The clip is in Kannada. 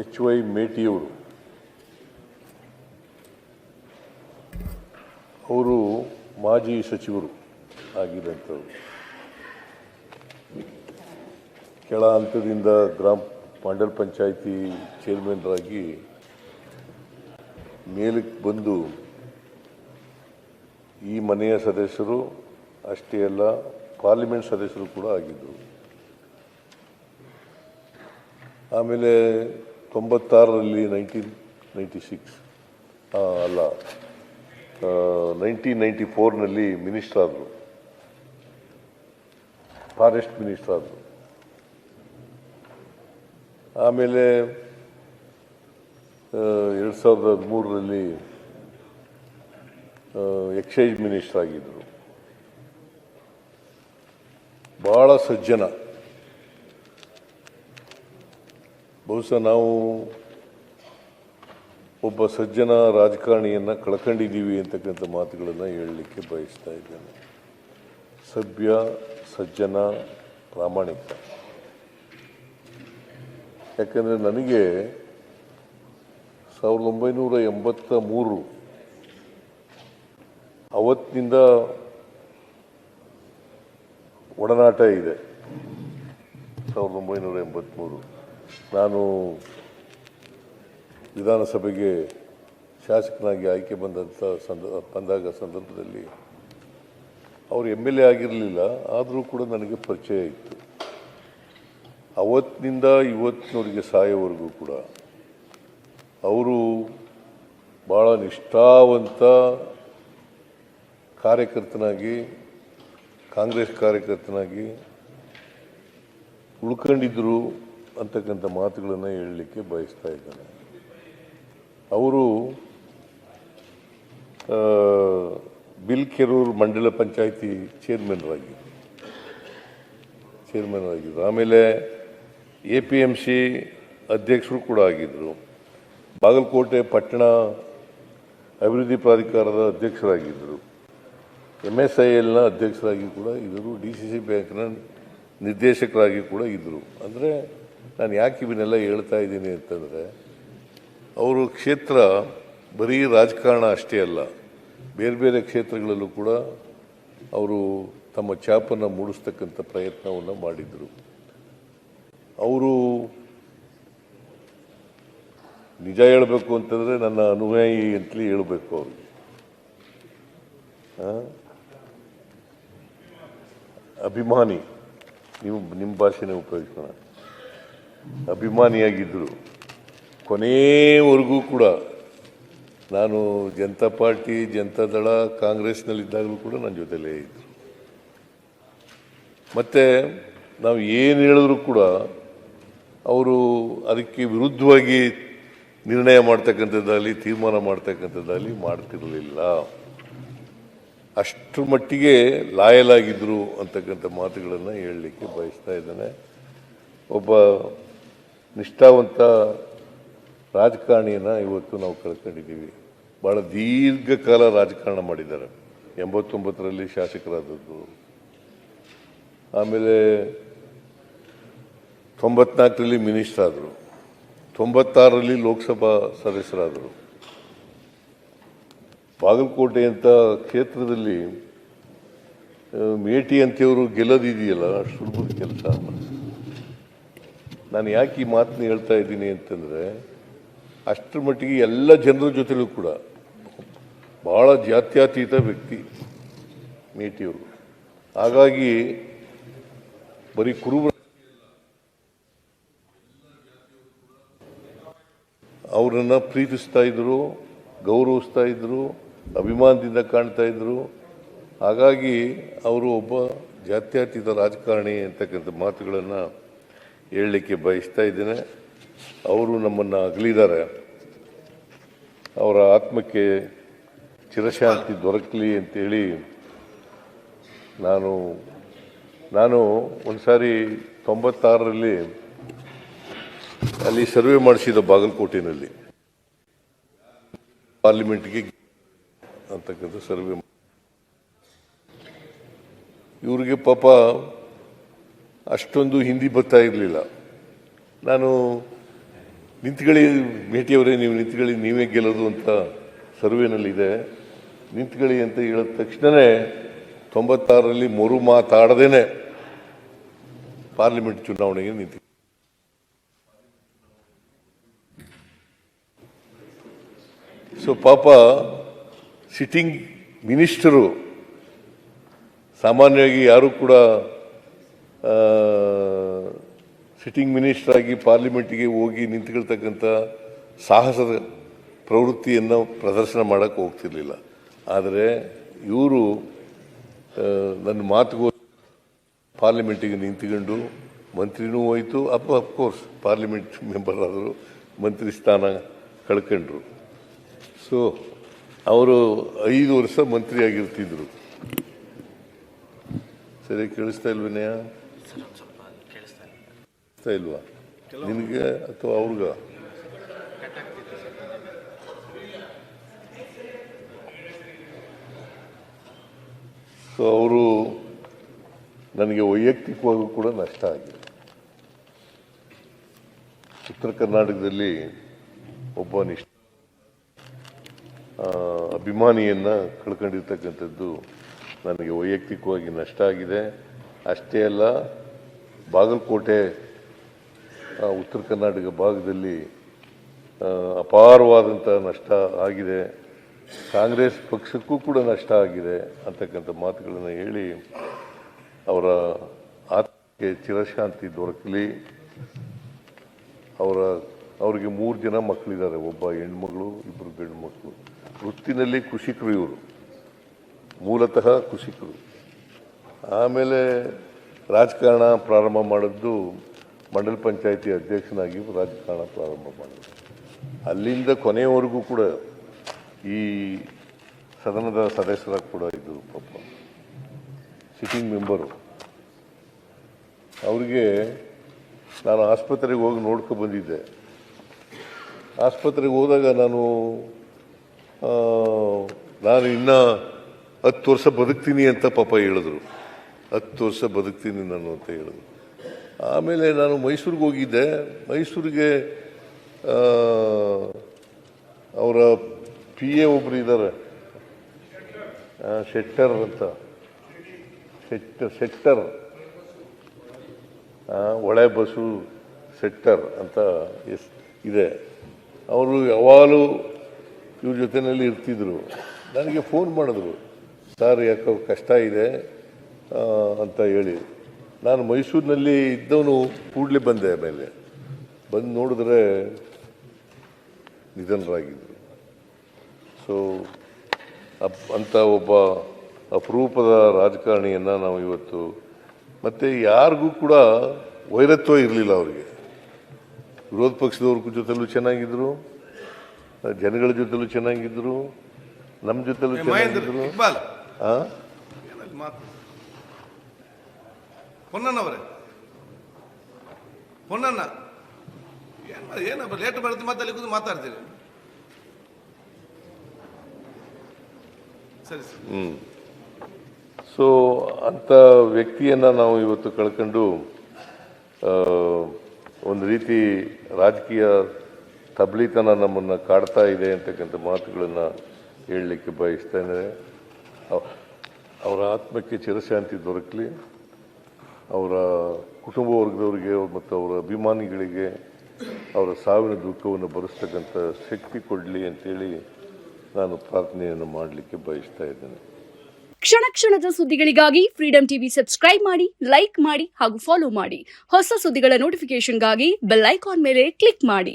HY ಮೇಟಿಯವರು ಅವರು ಮಾಜಿ ಸಚಿವರು ಆಗಿದ್ದಂಥವ್ರು. ಕೆಳ ಹಂತದಿಂದ ಮಂಡಲ ಪಂಚಾಯಿತಿ ಚೇರ್ಮನ್ರಾಗಿ ಮೇಲಕ್ಕೆ ಬಂದು ಈ ಮನೆಯ ಸದಸ್ಯರು ಅಷ್ಟೇ ಅಲ್ಲ, ಪಾರ್ಲಿಮೆಂಟ್ ಸದಸ್ಯರು ಕೂಡ ಆಗಿದ್ದರು. ಆಮೇಲೆ 96ರಲ್ಲಿ 1994ನಲ್ಲಿ ಮಿನಿಸ್ಟರ್ ಆದರು, ಫಾರೆಸ್ಟ್ ಮಿನಿಸ್ಟರ್ ಆದರು. ಆಮೇಲೆ 2013ರಲ್ಲಿ ಎಕ್ಸೈಸ್ ಮಿನಿಸ್ಟರ್ ಆಗಿದ್ದರು. ಭಾಳ ಸಜ್ಜನ. ಬಹುಶಃ ನಾವು ಒಬ್ಬ ಸಜ್ಜನ ರಾಜಕಾರಣಿಯನ್ನು ಕಳ್ಕೊಂಡಿದ್ದೀವಿ ಅಂತಕ್ಕಂಥ ಮಾತುಗಳನ್ನು ಹೇಳಲಿಕ್ಕೆ ಬಯಸ್ತಾ ಇದ್ದೇನೆ. ಸಭ್ಯ, ಸಜ್ಜನ, ಪ್ರಾಮಾಣಿಕ. ಯಾಕಂದರೆ ನನಗೆ 1983 ಅವತ್ತಿನಿಂದ ಒಡನಾಟ ಇದೆ. 1983 ನಾನು ವಿಧಾನಸಭೆಗೆ ಶಾಸಕನಾಗಿ ಆಯ್ಕೆ ಬಂದಾಗ ಸಂದರ್ಭದಲ್ಲಿ ಅವರು MLA ಆಗಿರಲಿಲ್ಲ, ಆದರೂ ಕೂಡ ನನಗೆ ಪರಿಚಯ ಇತ್ತು. ಅವತ್ತಿನಿಂದ ಇವತ್ತಿನವರೆಗೆ ಸಾಯೋವರೆಗೂ ಕೂಡ ಅವರು ಭಾಳ ನಿಷ್ಠಾವಂತ ಕಾರ್ಯಕರ್ತನಾಗಿ, ಕಾಂಗ್ರೆಸ್ ಕಾರ್ಯಕರ್ತನಾಗಿ ಉಳ್ಕೊಂಡಿದ್ದರು ಅಂತಕ್ಕಂಥ ಮಾತುಗಳನ್ನು ಹೇಳಲಿಕ್ಕೆ ಬಯಸ್ತಾ ಇದ್ದೇನೆ. ಅವರು ಬಿಲ್ಕೆರೂರು ಮಂಡಲ ಪಂಚಾಯಿತಿ ಚೇರ್ಮನ್ ಆಗಿದ್ದರು. ಆಮೇಲೆ APMC ಅಧ್ಯಕ್ಷರು ಕೂಡ ಆಗಿದ್ದರು. ಬಾಗಲಕೋಟೆ ಪಟ್ಟಣ ಅಭಿವೃದ್ಧಿ ಪ್ರಾಧಿಕಾರದ ಅಧ್ಯಕ್ಷರಾಗಿದ್ದರು. MSILನ ಅಧ್ಯಕ್ಷರಾಗಿ ಕೂಡ ಇದ್ದರು. DCC ಬ್ಯಾಂಕ್ನ ನಿರ್ದೇಶಕರಾಗಿ ಕೂಡ ಇದ್ದರು. ಅಂದರೆ ನಾನು ಯಾಕೆ ಇವನ್ನೆಲ್ಲ ಹೇಳ್ತಾ ಇದ್ದೀನಿ ಅಂತಂದರೆ, ಅವರು ಕ್ಷೇತ್ರ ಬರೀ ರಾಜಕಾರಣ ಅಷ್ಟೇ ಅಲ್ಲ, ಬೇರೆ ಬೇರೆ ಕ್ಷೇತ್ರಗಳಲ್ಲೂ ಕೂಡ ಅವರು ತಮ್ಮ ಛಾಪನ್ನು ಮೂಡಿಸ್ತಕ್ಕಂಥ ಪ್ರಯತ್ನವನ್ನು ಮಾಡಿದರು. ಅವರು ನಿಜ ಹೇಳಬೇಕು ಅಂತಂದರೆ ನನ್ನ ಅನುಯಾಯಿ ಅಂತಲೇ ಹೇಳಬೇಕು. ಅವ್ರಿಗೆ ಅಭಿಮಾನಿ, ನಿಮ್ಮ ಭಾಷೆನೇ ಉಪಯೋಗಿಸೋಣ, ಅಭಿಮಾನಿಯಾಗಿದ್ದರು. ಕೊನೆಯವರೆಗೂ ಕೂಡ ನಾನು ಜನತಾ ಪಾರ್ಟಿ, ಜನತಾದಳ, ಕಾಂಗ್ರೆಸ್ನಲ್ಲಿದ್ದಾಗಲೂ ಕೂಡ ನನ್ನ ಜೊತೆಲೇ ಇದ್ದರು. ಮತ್ತು ನಾವು ಏನು ಹೇಳಿದ್ರು ಕೂಡ ಅವರು ಅದಕ್ಕೆ ವಿರುದ್ಧವಾಗಿ ನಿರ್ಣಯ ಮಾಡ್ತಕ್ಕಂಥದ್ದಾಗಲಿ, ತೀರ್ಮಾನ ಮಾಡ್ತಕ್ಕಂಥದ್ದಾಗಲಿ ಮಾಡ್ತಿರಲಿಲ್ಲ. ಅಷ್ಟರ ಮಟ್ಟಿಗೆ ಲಾಯಲ್ ಆಗಿದ್ದರು ಅಂತಕ್ಕಂಥ ಮಾತುಗಳನ್ನು ಹೇಳಲಿಕ್ಕೆ ಬಯಸ್ತಾ ಇದ್ದೇನೆ. ಒಬ್ಬ ನಿಷ್ಠಾವಂತ ರಾಜಕಾರಣಿಯನ್ನು ಇವತ್ತು ನಾವು ಕಳ್ಕೊಂಡಿದ್ದೀವಿ. ಭಾಳ ದೀರ್ಘಕಾಲ ರಾಜಕಾರಣ ಮಾಡಿದ್ದಾರೆ. 89ರಲ್ಲಿ ಶಾಸಕರಾದದ್ದು, ಆಮೇಲೆ 94ರಲ್ಲಿ ಮಿನಿಸ್ಟರ್ ಆದರು, 96ರಲ್ಲಿ ಲೋಕಸಭಾ ಸದಸ್ಯರಾದರು. ಬಾಗಲಕೋಟೆ ಅಂತ ಕ್ಷೇತ್ರದಲ್ಲಿ ಮೇಟಿ ಅಂತೆಯವರು ಗೆಲ್ಲೋದಿದೆಯಲ್ಲ, ಸುಲಭದ ಕೆಲಸ. ನಾನು ಯಾಕೆ ಈ ಮಾತನ್ನ ಹೇಳ್ತಾ ಇದ್ದೀನಿ ಅಂತಂದರೆ, ಅಷ್ಟರ ಮಟ್ಟಿಗೆ ಎಲ್ಲ ಜನರ ಜೊತೆಲೂ ಕೂಡ ಭಾಳ ಜಾತ್ಯತೀತ ವ್ಯಕ್ತಿ ಮೇಟಿಯವರು. ಹಾಗಾಗಿ ಬರೀ ಕುರುಬ ಅವರನ್ನು ಪ್ರೀತಿಸ್ತಾ ಇದ್ರು, ಗೌರವಿಸ್ತಾ ಇದ್ರು, ಅಭಿಮಾನದಿಂದ ಕಾಣ್ತಾ ಇದ್ರು. ಹಾಗಾಗಿ ಅವರು ಒಬ್ಬ ಜಾತ್ಯತೀತ ರಾಜಕಾರಣಿ ಅಂತಕ್ಕಂಥ ಮಾತುಗಳನ್ನು ಹೇಳಲಿಕ್ಕೆ ಬಯಸ್ತಾ ಇದ್ದೇನೆ. ಅವರು ನಮ್ಮನ್ನು ಅಗಲಿದ್ದಾರೆ. ಅವರ ಆತ್ಮಕ್ಕೆ ಚಿರಶಾಂತಿ ದೊರಕಲಿ ಅಂತೇಳಿ ನಾನು ಒಂದು ಸಾರಿ 96ರಲ್ಲಿ ಅಲ್ಲಿ ಸರ್ವೆ ಮಾಡಿಸಿದ ಬಾಗಲಕೋಟೆಯಲ್ಲಿ ಪಾರ್ಲಿಮೆಂಟ್ಗೆ ಅಂತಕ್ಕಂಥ ಸರ್ವೆ. ಇವ್ರಿಗೆ ಪಾಪ ಅಷ್ಟೊಂದು ಹಿಂದಿ ಬರ್ತಾ ಇರಲಿಲ್ಲ. ನಾನು ನಿಂತ್ಕೊಳ್ಳಿ ಭೇಟಿಯವರೇ, ನೀವು ನಿಂತ್ಕೊಳ್ಳಿ, ನೀವೇ ಗೆಲ್ಲೋದು ಅಂತ ಸರ್ವೆನಲ್ಲಿದೆ, ನಿಂತ್ಕೊಳ್ಳಿ ಅಂತ ಹೇಳಿದ ತಕ್ಷಣವೇ 96ರಲ್ಲಿ ಮರು ಮಾತಾಡದೇನೆ ಪಾರ್ಲಿಮೆಂಟ್ ಚುನಾವಣೆಗೆ ನಿಂತು. ಸೊ ಪಾಪ ಸಿಟ್ಟಿಂಗ್ ಮಿನಿಸ್ಟರು, ಸಾಮಾನ್ಯವಾಗಿ ಯಾರು ಕೂಡ ಸಿಟ್ಟಿಂಗ್ ಮಿನಿಸ್ಟರ್ ಆಗಿ ಪಾರ್ಲಿಮೆಂಟಿಗೆ ಹೋಗಿ ನಿಂತ್ಕೊಳ್ತಕ್ಕಂಥ ಸಾಹಸದ ಪ್ರವೃತ್ತಿಯನ್ನು ಪ್ರದರ್ಶನ ಮಾಡೋಕ್ಕೆ ಹೋಗ್ತಿರ್ಲಿಲ್ಲ. ಆದರೆ ಇವರು ನನ್ನ ಮಾತುಗೂ ಪಾರ್ಲಿಮೆಂಟಿಗೆ ನಿಂತ್ಕೊಂಡು ಮಂತ್ರಿನೂ ಹೋಯಿತು, ಅಫ್ಕೋರ್ಸ್ ಪಾರ್ಲಿಮೆಂಟ್ ಮೆಂಬರ್ ಆದರು, ಮಂತ್ರಿ ಸ್ಥಾನ ಕಳ್ಕೊಂಡ್ರು. ಸೊ ಅವರು 5 ವರ್ಷ ಮಂತ್ರಿ ಆಗಿರ್ತಿದ್ರು. ಸರಿ, ಕೇಳಿಸ್ತಾ ಇಲ್ವೇನೆಯ? ಕೇಳಿಸ್ತಾ ಇಲ್ವಾ ನಿನಗೆ ಅಥವಾ ಅವ್ರಿಗ? ಸೊ ಅವರು ನನಗೆ ವೈಯಕ್ತಿಕವಾಗೂ ಕೂಡ ನಷ್ಟ ಆಗಿದೆ. ಉತ್ತರ ಕರ್ನಾಟಕದಲ್ಲಿ ಒಬ್ಬ ಅಭಿಮಾನಿಯನ್ನು ಕಳ್ಕೊಂಡಿರ್ತಕ್ಕಂಥದ್ದು ನನಗೆ ವೈಯಕ್ತಿಕವಾಗಿ ನಷ್ಟ ಆಗಿದೆ. ಅಷ್ಟೇ ಅಲ್ಲ, ಬಾಗಲಕೋಟೆ ಉತ್ತರ ಕರ್ನಾಟಕ ಭಾಗದಲ್ಲಿ ಅಪಾರವಾದಂಥ ನಷ್ಟ ಆಗಿದೆ. ಕಾಂಗ್ರೆಸ್ ಪಕ್ಷಕ್ಕೂ ಕೂಡ ನಷ್ಟ ಆಗಿದೆ ಅಂತಕ್ಕಂಥ ಮಾತುಗಳನ್ನು ಹೇಳಿ ಅವರ ಆತ್ಮಕ್ಕೆ ಚಿರಶಾಂತಿ ದೊರಕಲಿ. ಅವರಿಗೆ 3 ಜನ ಮಕ್ಕಳಿದ್ದಾರೆ, ಒಬ್ಬ ಹೆಣ್ಮಗಳು, 2 ಗಂಡು ಮಕ್ಕಳು. ವೃತ್ತಿನಲ್ಲಿ ಕೃಷಿಕರು, ಇವರು ಮೂಲತಃ ಕೃಷಿಕರು. ಆಮೇಲೆ ರಾಜಕಾರಣ ಪ್ರಾರಂಭ ಮಾಡಿದ್ದು ಮಂಡಲ ಪಂಚಾಯಿತಿ ಅಧ್ಯಕ್ಷನಾಗಿ ರಾಜಕಾರಣ ಪ್ರಾರಂಭ ಮಾಡಿದ್ರು. ಅಲ್ಲಿಂದ ಕೊನೆಯವರೆಗೂ ಕೂಡ ಈ ಸದನದ ಸದಸ್ಯರ ಕೂಡ ಇದ್ದರು. ಪಾಪ ಸಿಟ್ಟಿಂಗ್ ಮೆಂಬರು. ಅವರಿಗೆ ನಾನು ಆಸ್ಪತ್ರೆಗೆ ಹೋಗಿ ನೋಡ್ಕೊ ಬಂದಿದ್ದೆ. ಆಸ್ಪತ್ರೆಗೆ ಹೋದಾಗ ನಾನು ಇನ್ನೂ 10 ವರ್ಷ ಬದುಕ್ತೀನಿ ಅಂತ ಪಾಪ ಹೇಳಿದ್ರು. 10 ವರ್ಷ ಬದುಕ್ತೀನಿ ನಾನು ಅಂತ ಹೇಳಿದ್ರು. ಆಮೇಲೆ ನಾನು ಮೈಸೂರಿಗೆ ಹೋಗಿದ್ದೆ. ಮೈಸೂರಿಗೆ ಅವರ PA ಒಬ್ಬರು ಇದ್ದಾರೆ, ಶೆಟ್ಟರ್ ಅಂತ, ಶೆಟ್ಟರ್ ಒಳೆ ಬಸು ಶೆಟ್ಟರ್ ಅಂತ ಇದೆ. ಅವರು ಯಾವಾಗಲೂ ಇವ್ರ ಜೊತೆಯಲ್ಲಿ ಇರ್ತಿದ್ರು. ನನಗೆ ಫೋನ್ ಮಾಡಿದ್ರು, ಸರ್ ಯಾಕೋ ಕಷ್ಟ ಇದೆ ಅಂತ ಹೇಳಿ. ನಾನು ಮೈಸೂರಿನಲ್ಲಿ ಇದ್ದವನು ಕೂಡಲೇ ಬಂದೆ. ಆಮೇಲೆ ಬಂದು ನೋಡಿದ್ರೆ ನಿಧನರಾಗಿದ್ದರು. ಸೊ ಅಂಥ ಒಬ್ಬ ಅಪರೂಪದ ರಾಜಕಾರಣಿಯನ್ನು ನಾವು ಇವತ್ತು, ಮತ್ತು ಯಾರಿಗೂ ಕೂಡ ವೈರತ್ವ ಇರಲಿಲ್ಲ ಅವರಿಗೆ. ವಿರೋಧ ಪಕ್ಷದವ್ರ ಜೊತೆಲೂ ಚೆನ್ನಾಗಿದ್ರು, ಜನಗಳ ಜೊತೆಲೂ ಚೆನ್ನಾಗಿದ್ರು, ನಮ್ಮ ಜೊತೆಲೂ ಚೆನ್ನಾಗಿದ್ರು. ಪೊನ್ನಣ್ಣವರೇ, ಪೊನ್ನಣ್ಣ ಏನಪ್ಪ ಲೇಟ್ ಬರುತ್ತೆ, ಮತ್ತೆ ಕೂತು ಮಾತಾಡ್ತೀರಿ. ಸರಿ ಸರ್. ಸೊ ಅಂಥ ವ್ಯಕ್ತಿಯನ್ನು ನಾವು ಇವತ್ತು ಕಳ್ಕೊಂಡು ಒಂದು ರೀತಿ ರಾಜಕೀಯ ತಬ್ಲಿತನ ನಮ್ಮನ್ನು ಕಾಡ್ತಾ ಇದೆ ಅಂತಕ್ಕಂಥ ಮಾತುಗಳನ್ನು ಹೇಳಲಿಕ್ಕೆ ಬಯಸ್ತೇನೆ. ಅವರ ಆತ್ಮಕ್ಕೆ ಚಿರಶಾಂತಿ ದೊರಕಲಿ, ಅವರ ಕುಟುಂಬ ವರ್ಗದವರಿಗೆ ಮತ್ತು ಅವರ ಅಭಿಮಾನಿಗಳಿಗೆ ಅವರ ಸಾವಿನ ದುಃಖವನ್ನು ಭರಿಸ್ತಕ್ಕಂಥ ಶಕ್ತಿ ಕೊಡಲಿ ಅಂತೇಳಿ ನಾನು ಪ್ರಾರ್ಥನೆಯನ್ನು ಮಾಡಲಿಕ್ಕೆ ಬಯಸ್ತಾ ಇದ್ದೇನೆ. ಕ್ಷಣ ಕ್ಷಣದ ಸುದ್ದಿಗಳಿಗಾಗಿ ಫ್ರೀಡಂ ಟಿವಿ ಸಬ್ಸ್ಕ್ರೈಬ್ ಮಾಡಿ, ಲೈಕ್ ಮಾಡಿ ಹಾಗೂ ಫಾಲೋ ಮಾಡಿ. ಹೊಸ ಸುದ್ದಿಗಳ ನೋಟಿಫಿಕೇಶನ್ಗಾಗಿ ಬೆಲ್ ಐಕಾನ್ ಮೇಲೆ ಕ್ಲಿಕ್ ಮಾಡಿ.